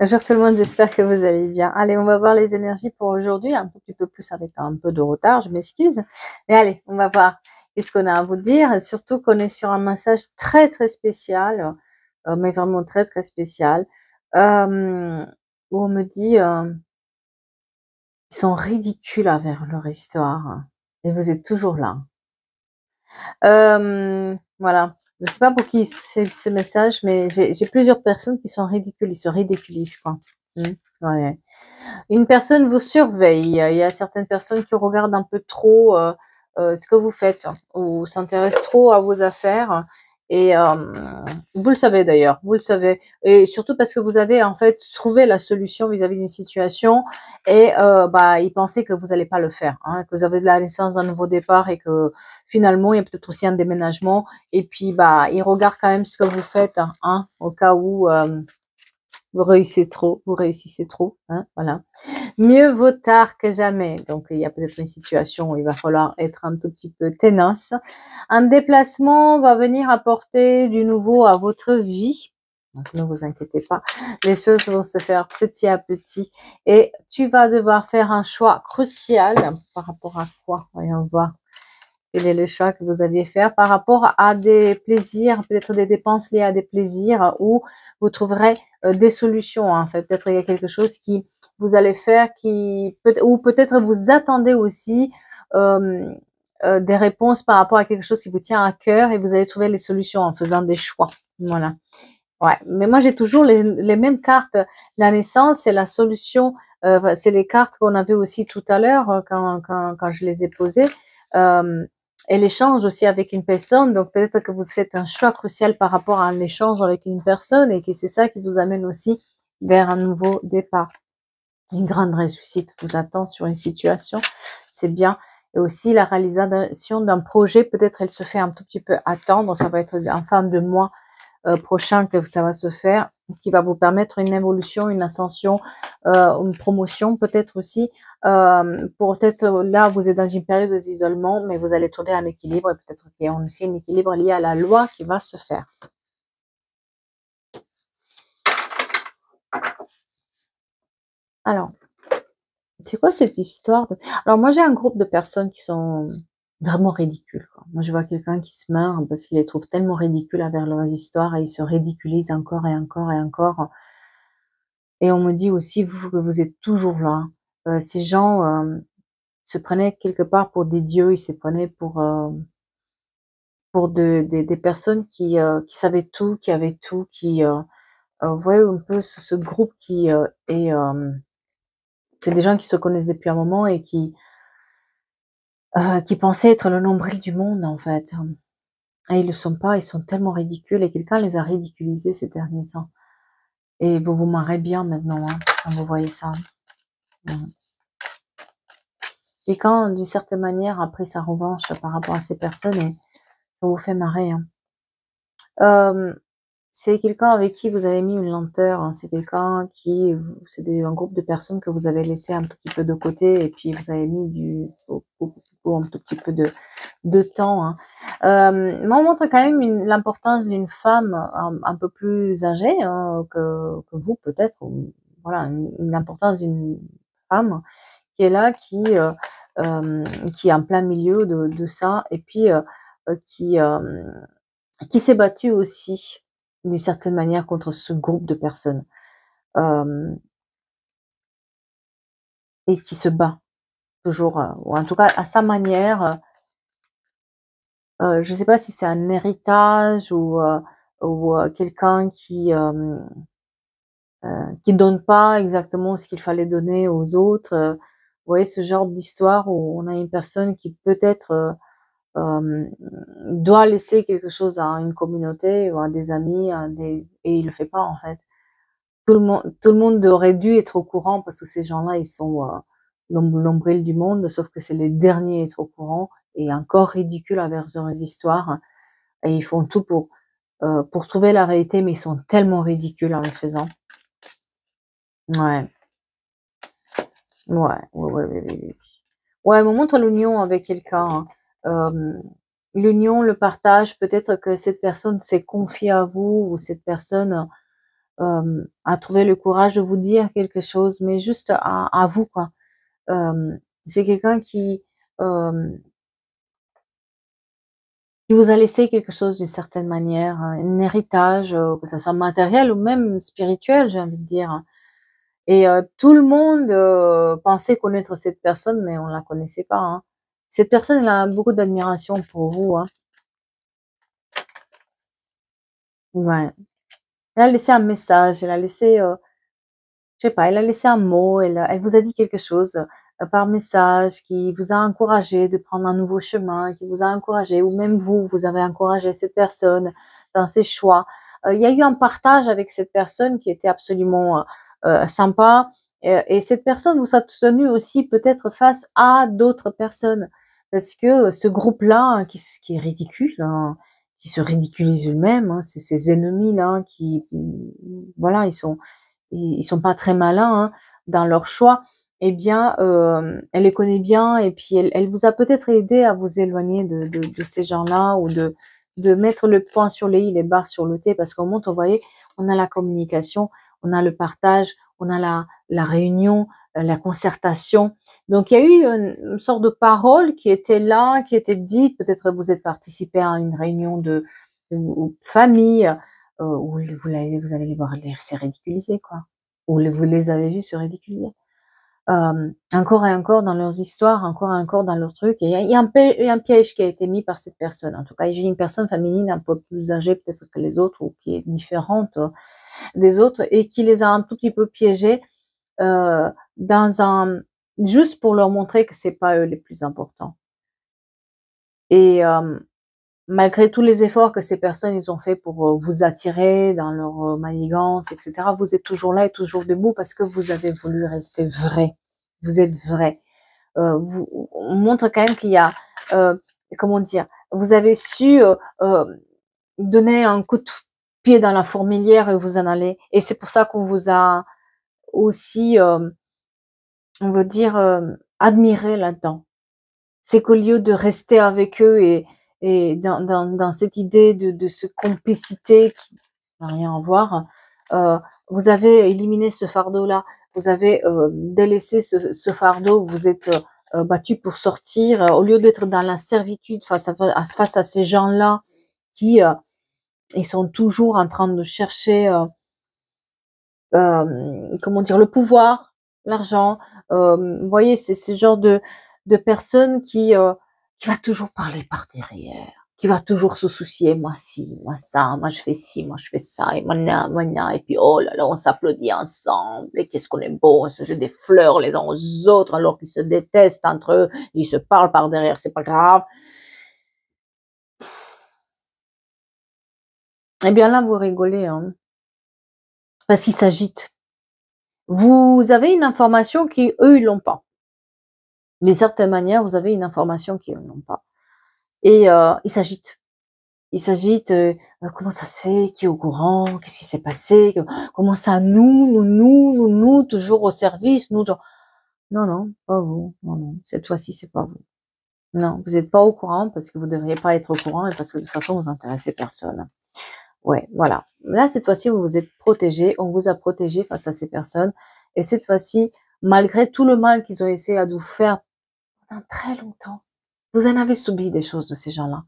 Bonjour tout le monde, j'espère que vous allez bien. Allez, on va voir les énergies pour aujourd'hui, un petit peu plus avec un peu de retard, je m'excuse. Mais allez, on va voir qu'est-ce qu'on a à vous dire. Et surtout qu'on est sur un message très très spécial, mais vraiment très très spécial, euh, où on me dit ils sont ridicules avec leur histoire et vous êtes toujours là. Voilà. Je sais pas pour qui c'est ce message, mais j'ai plusieurs personnes qui sont ridicules, ils se ridiculisent quoi. Ouais. Une personne vous surveille. Il y a certaines personnes qui regardent un peu trop ce que vous faites ou s'intéressent trop à vos affaires. Et vous le savez d'ailleurs, vous le savez. Et surtout parce que vous avez en fait trouvé la solution vis-à-vis d'une situation et bah ils pensaient que vous n'allez pas le faire, hein, que vous avez de la naissance d'un nouveau départ et que finalement il y a peut-être aussi un déménagement. Et puis bah ils regardent quand même ce que vous faites, hein, au cas où vous réussissez trop, hein, voilà. Mieux vaut tard que jamais. Donc, il y a peut-être une situation où il va falloir être un tout petit peu tenace. Un déplacement va venir apporter du nouveau à votre vie. Donc, ne vous inquiétez pas. Les choses vont se faire petit à petit et tu vas devoir faire un choix crucial par rapport à quoi? Voyons voir. Quel est le choix que vous aviez faire par rapport à des plaisirs, peut-être des dépenses liées à des plaisirs où vous trouverez des solutions, en fait. Peut-être il y a quelque chose qui vous allez faire ou peut-être vous attendez aussi euh, des réponses par rapport à quelque chose qui vous tient à cœur et vous allez trouver les solutions en faisant des choix. Voilà. Ouais. Mais moi, j'ai toujours les mêmes cartes. La naissance, c'est la solution. C'est les cartes qu'on avait aussi tout à l'heure quand je les ai posées. Euh, et l'échange aussi avec une personne. Donc, peut-être que vous faites un choix crucial par rapport à un échange avec une personne et que c'est ça qui vous amène aussi vers un nouveau départ. Une grande réussite vous attend sur une situation. C'est bien. Et aussi, la réalisation d'un projet, peut-être elle se fait un tout petit peu attendre. Ça va être en fin de mois prochain que ça va se faire, qui va vous permettre une évolution, une ascension, une promotion peut-être aussi. Peut-être là, vous êtes dans une période d'isolement, mais vous allez trouver un équilibre et peut-être qu'il y a aussi un équilibre lié à la loi qui va se faire. Alors, c'est quoi cette histoire? Alors moi, j'ai un groupe de personnes qui sont vraiment ridicules, quoi. Moi, je vois quelqu'un qui se meurt parce qu'il les trouve tellement ridicules avec leurs histoires et ils se ridiculisent encore et encore et encore. Et on me dit aussi, vous, que vous êtes toujours là. Ces gens se prenaient quelque part pour des dieux, ils se prenaient pour des personnes qui savaient tout, qui avaient tout, vous voyez un peu ce groupe c'est des gens qui se connaissent depuis un moment et qui pensaient être le nombril du monde en fait. Et ils le sont pas, ils sont tellement ridicules et quelqu'un les a ridiculisés ces derniers temps. Et vous vous marrez bien maintenant hein, quand vous voyez ça. Et quand, d'une certaine manière, a pris sa revanche par rapport à ces personnes, et ça vous fait marrer. Hein. Euh, c'est quelqu'un avec qui vous avez mis une lenteur. Hein. C'est quelqu'un un groupe de personnes que vous avez laissé un tout petit peu de côté, et puis vous avez mis un tout petit peu de temps. Hein. Mais on montre quand même l'importance d'une femme un peu plus âgée hein, que vous peut-être. Voilà, l'importance d'une femme qui est là, qui est en plein milieu de ça, et puis euh, qui euh, qui s'est battue aussi d'une certaine manière contre ce groupe de personnes et qui se bat toujours, ou en tout cas à sa manière. Je ne sais pas si c'est un héritage ou quelqu'un qui donne pas exactement ce qu'il fallait donner aux autres. Vous voyez ce genre d'histoire où on a une personne qui peut-être doit laisser quelque chose à une communauté ou à des amis, et il le fait pas en fait. Tout le monde aurait dû être au courant parce que ces gens-là, ils sont l'ombrelle du monde, sauf que c'est les derniers à être au courant et encore ridicules avec leurs histoires. Et ils font tout pour trouver la réalité, mais ils sont tellement ridicules en le faisant. Ouais, ouais. Ouais, on montre l'union avec quelqu'un. Hein. L'union, le partage, peut-être que cette personne s'est confiée à vous ou cette personne à trouver le courage de vous dire quelque chose, mais juste à vous, quoi. C'est quelqu'un qui vous a laissé quelque chose d'une certaine manière, un héritage, que ça soit matériel ou même spirituel, j'ai envie de dire. Et tout le monde, pensait connaître cette personne, mais on la connaissait pas, hein. Cette personne, elle a beaucoup d'admiration pour vous, hein. Ouais. Elle a laissé un message, elle a laissé, je sais pas, elle a laissé un mot, elle vous a dit quelque chose, par message, qui vous a encouragé de prendre un nouveau chemin, qui vous a encouragé, ou même vous, vous avez encouragé cette personne dans ses choix. Il y a eu un partage avec cette personne qui était absolument, sympa, et cette personne vous a soutenu aussi peut-être face à d'autres personnes. Parce que ce groupe-là, hein, qui est ridicule, hein, qui se ridiculise eux-mêmes, hein, c'est ces ennemis-là qui, voilà, ils sont pas très malins, hein, dans leur choix, eh bien, elle les connaît bien, et puis elle vous a peut-être aidé à vous éloigner de ces gens-là, ou de mettre le point sur les i, les barres sur le t, parce qu'au moins, vous voyez, on a la communication, on a le partage, on a la réunion, la concertation. Donc il y a eu une sorte de parole qui était là, qui était dite. Peut-être vous êtes participé à une réunion de famille, où vous allez les voir se ridiculiser, quoi. Ou vous les avez vus se ridiculiser. Encore et encore dans leurs histoires, encore et encore dans leurs trucs. Et il y a un piège qui a été mis par cette personne. En tout cas, j'ai une personne féminine un peu plus âgée peut-être que les autres, ou qui est différente, des autres, et qui les a un tout petit peu piégés, dans juste pour leur montrer que c'est pas eux les plus importants. Et malgré tous les efforts que ces personnes ils ont fait pour vous attirer dans leur manigance, etc., vous êtes toujours là et toujours debout, parce que vous avez voulu rester vrai. Vous êtes vrai. On montre quand même qu'il y a, comment dire, vous avez su donner un coup de pied dans la fourmilière et vous en allez. Et c'est pour ça qu'on vous a aussi, on veut dire, admiré là-dedans. C'est qu'au lieu de rester avec eux et dans cette idée de ce complicité qui n'a rien à voir, vous avez éliminé ce fardeau-là. Vous avez délaissé ce fardeau. Vous êtes battu pour sortir, au lieu d'être dans la servitude face à ces gens-là qui ils sont toujours en train de chercher, comment dire, le pouvoir, l'argent. Vous voyez, c'est ce genre de personne qui va toujours parler par derrière, qui va toujours se soucier, moi ci, moi ça, moi je fais ci, moi je fais ça, et et puis oh là là, on s'applaudit ensemble, et qu'est-ce qu'on est beau, on se jette des fleurs les uns aux autres alors qu'ils se détestent entre eux, ils se parlent par derrière, c'est pas grave. Eh bien là, vous rigolez, hein, parce qu'ils s'agitent. Vous avez une information qui eux ils l'ont pas. D'une certaine manière, vous avez une information qu'ils n'ont pas. Et ils s'agitent. Ils s'agitent, comment ça se fait? Qui est au courant? Qu'est-ce qui s'est passé? Comment ça, nous, toujours au service, nous, genre. Non, non, pas vous. Non, non, cette fois-ci, c'est pas vous. Non, vous n'êtes pas au courant parce que vous devriez pas être au courant, et parce que de toute façon, vous intéressez personne. Ouais, voilà. Là, cette fois-ci, vous vous êtes protégé, on vous a protégé face à ces personnes. Et cette fois-ci, malgré tout le mal qu'ils ont essayé de vous faire pendant très longtemps, vous en avez subi des choses de ces gens-là.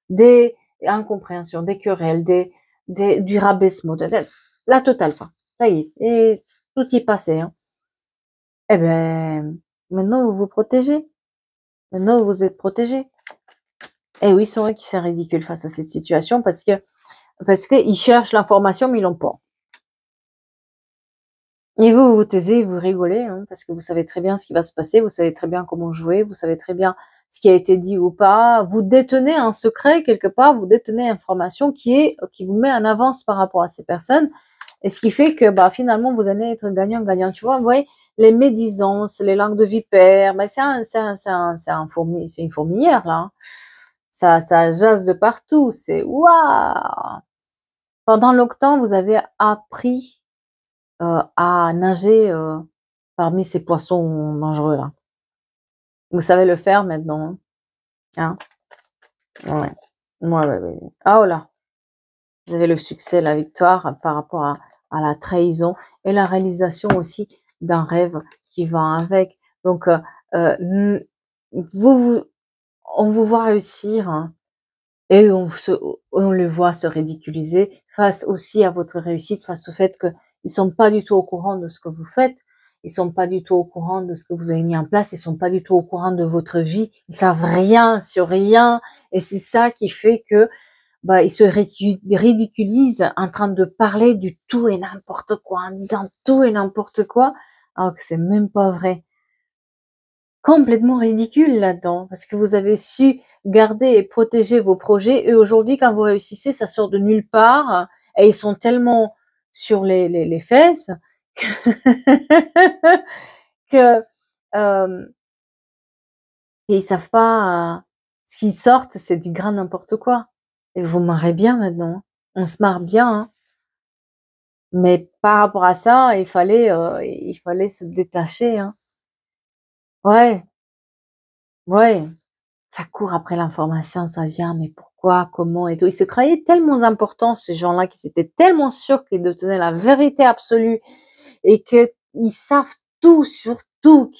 Des incompréhensions, des querelles, du rabaissement, la totale, quoi. Ça y est, et tout y est passé, hein. Eh ben, maintenant vous vous protégez. Maintenant vous êtes protégés. Et oui, c'est vrai qu'ils sont ridicules face à cette situation, parce que ils cherchent l'information mais ils l'ont pas. Et vous, vous vous taisez, vous rigolez, hein, parce que vous savez très bien ce qui va se passer, vous savez très bien comment jouer, vous savez très bien ce qui a été dit ou pas. Vous détenez un secret quelque part, vous détenez une information qui vous met en avance par rapport à ces personnes, et ce qui fait que bah finalement vous allez être gagnant-gagnant. Tu vois, vous voyez, les médisances, les langues de vipère, bah c'est une fourmilière là, hein. Ça jase de partout. C'est waouh. Pendant longtemps, vous avez appris à nager parmi ces poissons dangereux là. Vous savez le faire maintenant, hein? Ouais. Ouais, ouais, ouais. Ah oh là, vous avez le succès, la victoire par rapport à la trahison et la réalisation aussi d'un rêve qui va avec. Donc, vous, on vous voit réussir, hein, et on le voit se ridiculiser face aussi à votre réussite, face au fait qu'ils sont pas du tout au courant de ce que vous faites, ils sont pas du tout au courant de ce que vous avez mis en place, ils sont pas du tout au courant de votre vie, ils savent rien sur rien, et c'est ça qui fait que bah, ils se ridiculisent en train de parler du tout et n'importe quoi, en disant tout et n'importe quoi, alors que c'est même pas vrai. Complètement ridicule là-dedans, parce que vous avez su garder et protéger vos projets, et aujourd'hui, quand vous réussissez, ça sort de nulle part, et ils sont tellement sur les fesses que ils savent pas, ce qu'ils sortent, c'est du grand n'importe quoi. Et vous marrez bien maintenant, hein. On se marre bien, hein. Mais par rapport à ça, il fallait se détacher, hein. Ouais, ouais. Ça court après l'information, ça vient, mais pourquoi, comment et tout. Ils se croyaient tellement importants, ces gens-là, qu'ils étaient tellement sûrs qu'ils détenaient la vérité absolue et qu'ils savent tout sur tout.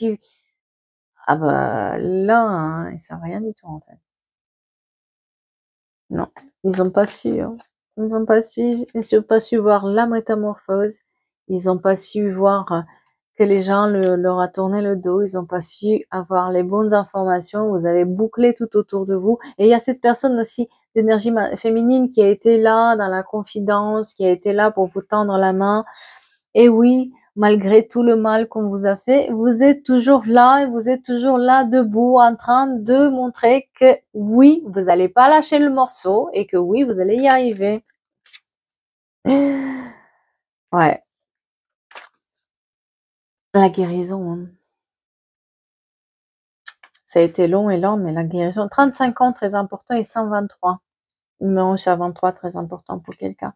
Ah bah là, hein, ils savent rien du tout en fait. Non, ils ont pas su. Hein. Ils ont pas su. Ils ont pas su voir la métamorphose. Ils ont pas su voir que les gens leur a tourné le dos. Ils ont pas su avoir les bonnes informations. Vous avez bouclé tout autour de vous. Et il y a cette personne aussi d'énergie féminine qui a été là dans la confidence, qui a été là pour vous tendre la main. Et oui, malgré tout le mal qu'on vous a fait, vous êtes toujours là et vous êtes toujours là debout en train de montrer que oui, vous n'allez pas lâcher le morceau et que oui, vous allez y arriver. Ouais. La guérison, hein. Ça a été long et lent, mais la guérison, 35 ans, très important, et 123. Numéro 123, très important pour quelqu'un.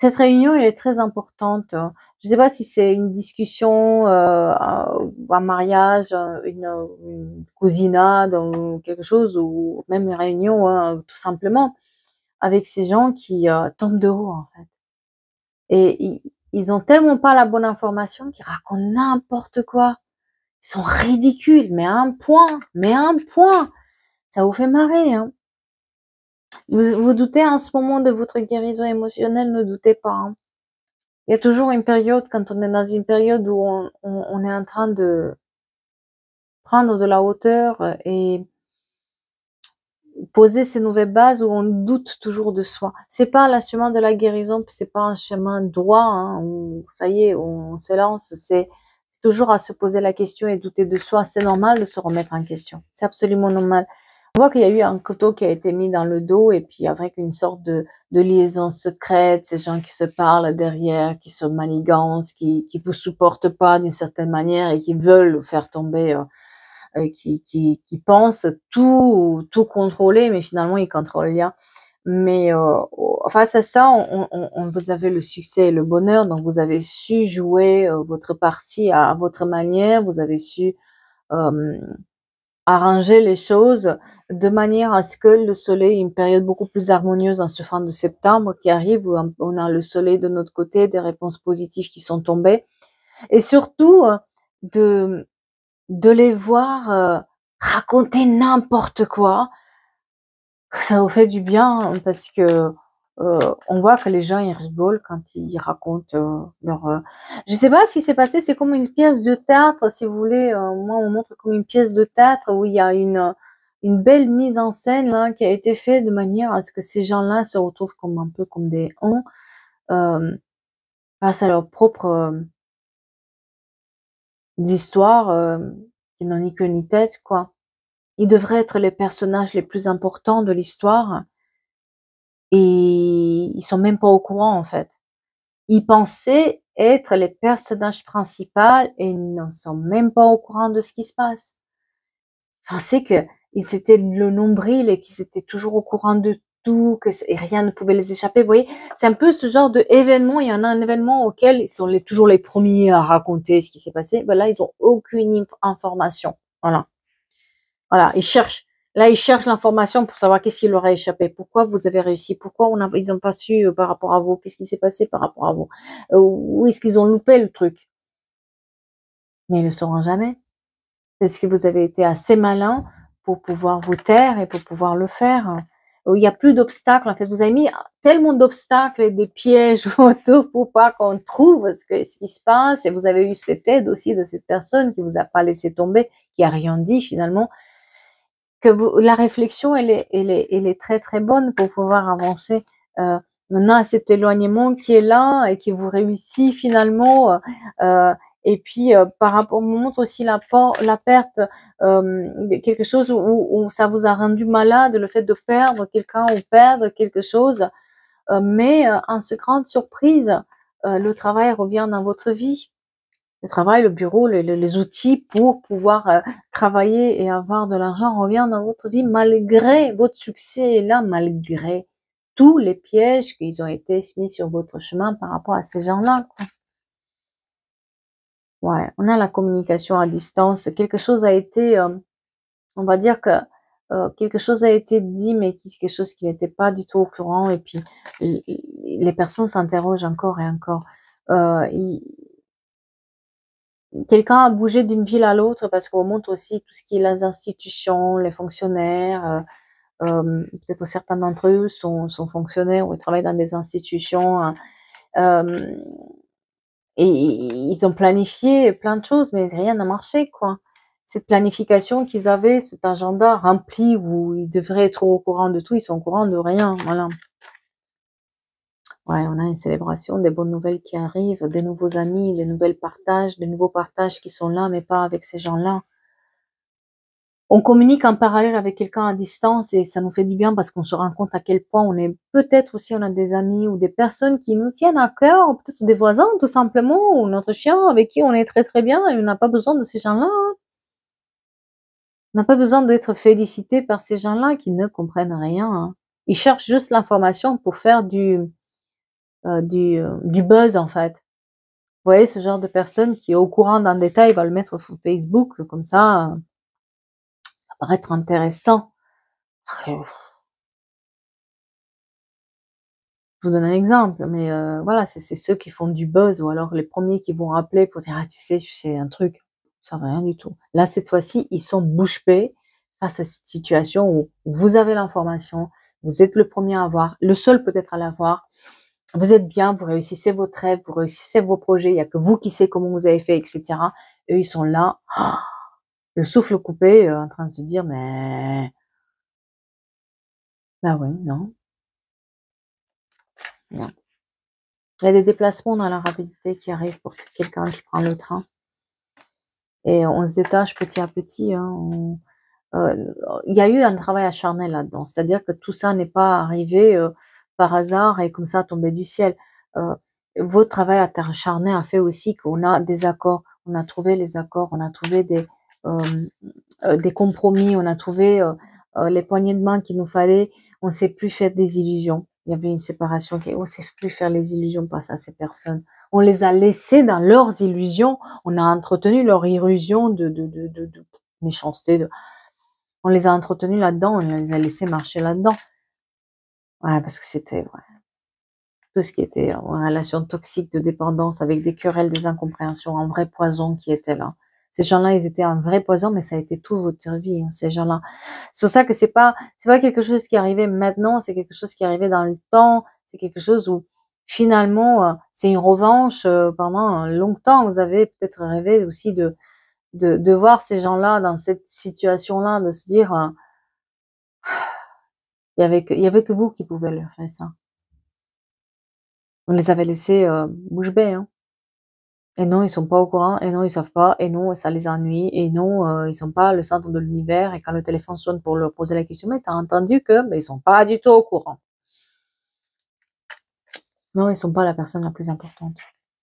Cette réunion, elle est très importante. Je ne sais pas si c'est une discussion, un mariage, une cousinade ou quelque chose, ou même une réunion, hein, tout simplement, avec ces gens qui tombent de haut, en fait. Et ils ont tellement pas la bonne information qu'ils racontent n'importe quoi. Ils sont ridicules, mais à un point, mais à un point. Ça vous fait marrer, hein. Vous doutez en ce moment de votre guérison émotionnelle, ne doutez pas, hein. Il y a toujours une période, quand on est dans une période où on est en train de prendre de la hauteur et poser ces nouvelles bases, où on doute toujours de soi. C'est pas le chemin de la guérison, puis c'est pas un chemin droit, hein, où ça y est, on se lance. C'est toujours à se poser la question et douter de soi. C'est normal de se remettre en question. C'est absolument normal. On voit qu'il y a eu un couteau qui a été mis dans le dos, et puis avec une sorte de liaison secrète, ces gens qui se parlent derrière, qui se manigancent, qui vous supportent pas d'une certaine manière et qui veulent vous faire tomber, qui pensent tout contrôler, mais finalement ils contrôlent rien. Mais face à ça, vous avez le succès et le bonheur, donc vous avez su jouer votre partie à votre manière, vous avez su arranger les choses de manière à ce que le soleil, une période beaucoup plus harmonieuse en ce fin de septembre qui arrive, où on a le soleil de notre côté, des réponses positives qui sont tombées, et surtout de les voir raconter n'importe quoi. Ça vous fait du bien, hein, parce que on voit que les gens ils rigolent quand ils racontent leur. Je sais pas ce qui s'est passé, c'est comme une pièce de théâtre, si vous voulez. Moi, on montre comme une pièce de théâtre où il y a une belle mise en scène là qui a été faite de manière à ce que ces gens-là se retrouvent comme un peu comme desons euh, face à leurs propres histoires qui n'ont ni queue ni tête, quoi. Ils devraient être les personnages les plus importants de l'histoire, et ils sont même pas au courant, en fait. Ils pensaient être les personnages principaux et ils ne sont même pas au courant de ce qui se passe. Ils pensaient que ils étaient le nombril et qu'ils étaient toujours au courant de tout, et rien ne pouvait les échapper. Vous voyez, c'est un peu ce genre d'événement. Il y en a un événement auquel ils sont toujours les premiers à raconter ce qui s'est passé. Ben là, ils ont aucune information. Voilà. Voilà. Ils cherchent. Là, ils cherchent l'information pour savoir qu'est-ce qui leur a échappé, pourquoi vous avez réussi, pourquoi ils n'ont pas su par rapport à vous, qu'est-ce qui s'est passé par rapport à vous, où est-ce qu'ils ont loupé le truc. Mais ils ne le sauront jamais. Parce que vous avez été assez malin pour pouvoir vous taire et pour pouvoir le faire. Il n'y a plus d'obstacles. En fait, vous avez mis tellement d'obstacles et des pièges autour pour pas qu'on trouve ce qui se passe. Et vous avez eu cette aide aussi de cette personne qui vous a pas laissé tomber, qui a rien dit finalement. Que la réflexion, elle est très très bonne pour pouvoir avancer. On a cet éloignement qui est là et qui vous réussit finalement. Et puis par rapport, on montre aussi la perte, quelque chose où ça vous a rendu malade, le fait de perdre quelqu'un ou perdre quelque chose. Mais en ce grande surprise, le travail revient dans votre vie. Le travail, le bureau, les outils pour pouvoir travailler et avoir de l'argent revient dans votre vie malgré votre succès est là, malgré tous les pièges qui ont été mis sur votre chemin par rapport à ces gens-là. Ouais, on a la communication à distance. Quelque chose a été, on va dire que quelque chose a été dit, mais quelque chose qui n'était pas du tout au courant. Et puis les personnes s'interrogent encore et encore. Quelqu'un a bougé d'une ville à l'autre parce qu'on montre aussi tout ce qui est les institutions, les fonctionnaires. Peut-être certains d'entre eux sont fonctionnaires ou ils travaillent dans des institutions. Euh, et ils ont planifié plein de choses, mais rien n'a marché, quoi. Cette planification qu'ils avaient, cet agenda rempli où ils devraient être au courant de tout, ils sont au courant de rien. Voilà. Ouais, on a une célébration, des bonnes nouvelles qui arrivent, des nouveaux amis, des nouveaux partages qui sont là, mais pas avec ces gens-là. On communique en parallèle avec quelqu'un à distance et ça nous fait du bien parce qu'on se rend compte à quel point on est, peut-être aussi on a des amis ou des personnes qui nous tiennent à cœur, peut-être des voisins tout simplement, ou notre chien avec qui on est très très bien et on n'a pas besoin de ces gens-là. Hein. On n'a pas besoin d'être félicité par ces gens-là qui ne comprennent rien. Hein. Ils cherchent juste l'information pour faire du buzz en fait. Vous voyez ce genre de personne qui est au courant d'un détail, va le mettre sur Facebook comme ça, ça va paraître intéressant. Je vous donne un exemple, mais voilà, c'est ceux qui font du buzz ou alors les premiers qui vont rappeler pour dire: «Ah tu sais un truc», ça veut rien du tout. Là, cette fois-ci, ils sont bouche bée face à cette situation où vous avez l'information, vous êtes le premier à avoir, le seul peut-être à l'avoir. Vous êtes bien, vous réussissez votre rêve, vous réussissez vos projets, il y a que vous qui savez comment vous avez fait et cetera. Eux, ils sont là, le souffle coupé, en train de se dire: «Mais bah ouais, non, non». Il y a des déplacements dans la rapidité qui arrivent pour quelqu'un qui prend le train et on se détache petit à petit, hein, il y a eu un travail acharné là-dedans. C'est-à-dire que tout ça n'est pas arrivé, par hasard et comme ça tombé du ciel. Heu, Votre travail acharné a fait aussi qu'on a des accords. On a trouvé les accords, on a trouvé des compromis, on a trouvé, les poignées de main qu'il nous fallait. On s'est plus fait des illusions. Il y avait une séparation qui on s'est plus faire les illusions face à ces personnes. On les a laissés dans leurs illusions, on a entretenu leur illusion de méchanceté, on les a entretenus là-dedans, on les a laissés marcher là-dedans. Ouais, parce que c'était ouais, tout ce qui était en relation toxique de dépendance avec des querelles, des incompréhensions, un vrai poison qui était là. Ces gens-là, ils étaient un vrai poison, mais ça a été toute votre vie, hein, ces gens-là. C'est pour ça que c'est pas quelque chose qui arrivait maintenant, c'est quelque chose qui arrivait dans le temps, c'est quelque chose où finalement, c'est une revanche pendant un long temps. Vous avez peut-être rêvé aussi de voir ces gens-là dans cette situation-là, de se dire, il y avait que vous qui pouvez leur faire ça. On les avait laissés bouche bée, hein. Et non, ils sont pas au courant, et non, ils savent pas, et non, ça les ennuie, et non, ils sont pas le centre de l'univers, et quand le téléphone sonne pour leur poser la question: «Mais tu as entendu que?» mais ils sont pas du tout au courant. Non, ils sont pas la personne la plus importante.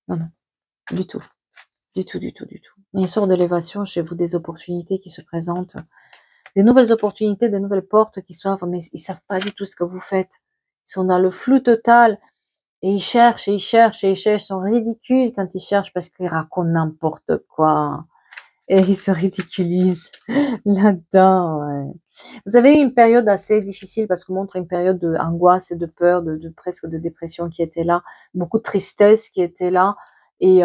Non, non, du tout. Du tout, du tout, du tout. Il y a une sorte d'élévation chez vous, des opportunités qui se présentent, des nouvelles opportunités, des nouvelles portes qui s'ouvrent, mais ils savent pas du tout ce que vous faites. Ils sont dans le flou total. Et ils cherchent, et ils cherchent, et ils cherchent, ils sont ridicules quand ils cherchent parce qu'ils racontent n'importe quoi. Et ils se ridiculisent là-dedans. Ouais. Vous avez eu une période assez difficile parce qu'on montre une période d'angoisse et de peur, de presque de dépression qui était là, beaucoup de tristesse qui était là, et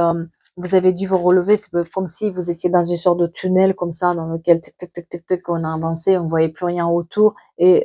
vous avez dû vous relever. C'est comme si vous étiez dans une sorte de tunnel comme ça, dans lequel tic, tic, tic, tic, tic, on a avancé, on voyait plus rien autour, et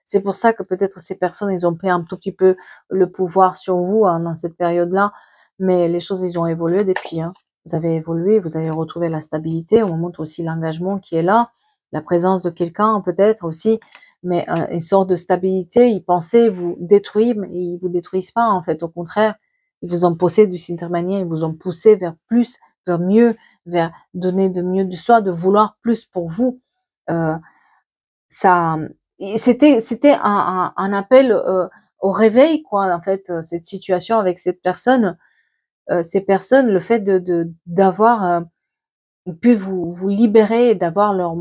c'est pour ça que peut-être ces personnes, ils ont pris un tout petit peu le pouvoir sur vous, hein, dans cette période-là, mais les choses, ils ont évolué depuis, hein. Vous avez évolué, vous avez retrouvé la stabilité, on montre aussi l'engagement qui est là, la présence de quelqu'un peut-être aussi, mais une sorte de stabilité. Ils pensaient vous détruire, mais ils vous détruisent pas en fait, au contraire, ils vous ont poussé d'une certaine manière, ils vous ont poussé vers plus, vers mieux, vers donner de mieux de soi, de vouloir plus pour vous. Euh, ça, c'était un appel au réveil, quoi, en fait, cette situation avec cette personne, ces personnes, le fait d'avoir pu vous libérer, d'avoir leur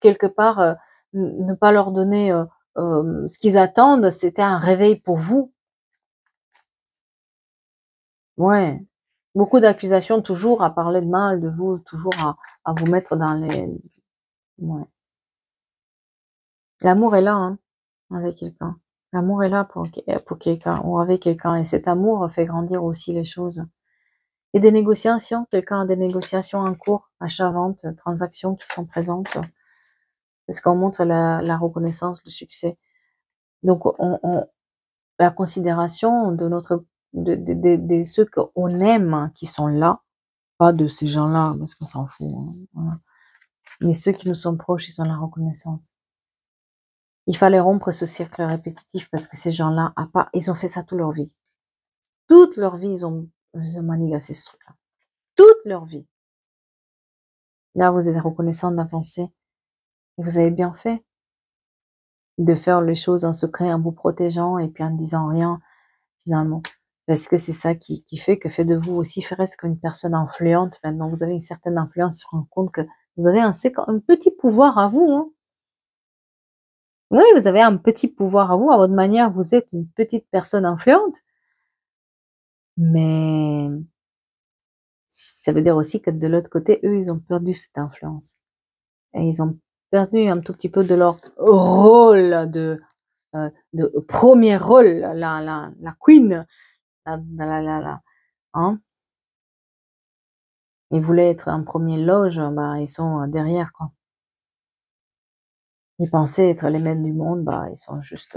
quelque part ne pas leur donner ce qu'ils attendent, c'était un réveil pour vous. Ouais, beaucoup d'accusations, toujours à parler de mal de vous, toujours à vous mettre dans les, ouais. L'amour est là, hein, avec quelqu'un. L'amour est là pour quelqu'un ou avec quelqu'un, et cet amour fait grandir aussi les choses. Et des négociations, quelqu'un a des négociations en cours, achat-vente, transactions qui sont présentes, parce qu'on montre la reconnaissance, le succès. Donc, la considération de notre, de ceux qu'on aime, qui sont là, pas de ces gens-là, parce qu'on s'en fout, hein, voilà. Mais ceux qui nous sont proches, ils ont la reconnaissance. Il fallait rompre ce cercle répétitif parce que ces gens-là, à part, ils ont fait ça toute leur vie. Toute leur vie, ils ont manigancé ce truc-là. Toute leur vie. Là, vous êtes reconnaissant d'avancer. Et vous avez bien fait de faire les choses en secret, en vous protégeant et puis en ne disant rien, finalement. Parce que c'est ça qui fait de vous aussi presque une personne influente. Maintenant, vous avez une certaine influence, se rend compte que vous avez un petit pouvoir à vous, hein. Oui, vous avez un petit pouvoir à vous, à votre manière, vous êtes une petite personne influente. Mais ça veut dire aussi que de l'autre côté, eux, ils ont perdu cette influence. Et ils ont perdu un tout petit peu de leur rôle de premier rôle, la queen, hein. Ils voulaient être en premier loge, bah, ils sont derrière, quoi. Ils pensaient être les maîtres du monde, bah, ils sont juste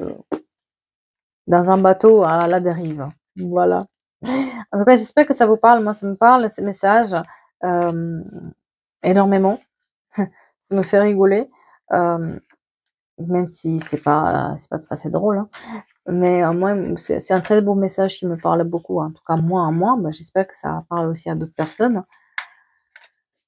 dans un bateau à la dérive. Voilà. En tout cas, j'espère que ça vous parle. Moi, ça me parle, ces messages, énormément. Ça me fait rigoler, même si c'est pas tout à fait drôle, hein. Mais moi, c'est un très beau message qui me parle beaucoup. En tout cas, moi, à moi, bah, j'espère que ça parle aussi à d'autres personnes.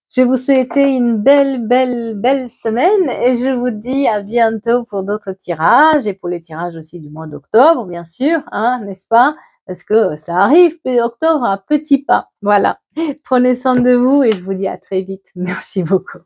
Je vais vous souhaiter une belle, belle, belle semaine et je vous dis à bientôt pour d'autres tirages et pour les tirages aussi du mois d'octobre, bien sûr, hein, n'est-ce pas? Parce que ça arrive, octobre à petits pas. Voilà. Prenez soin de vous et je vous dis à très vite. Merci beaucoup.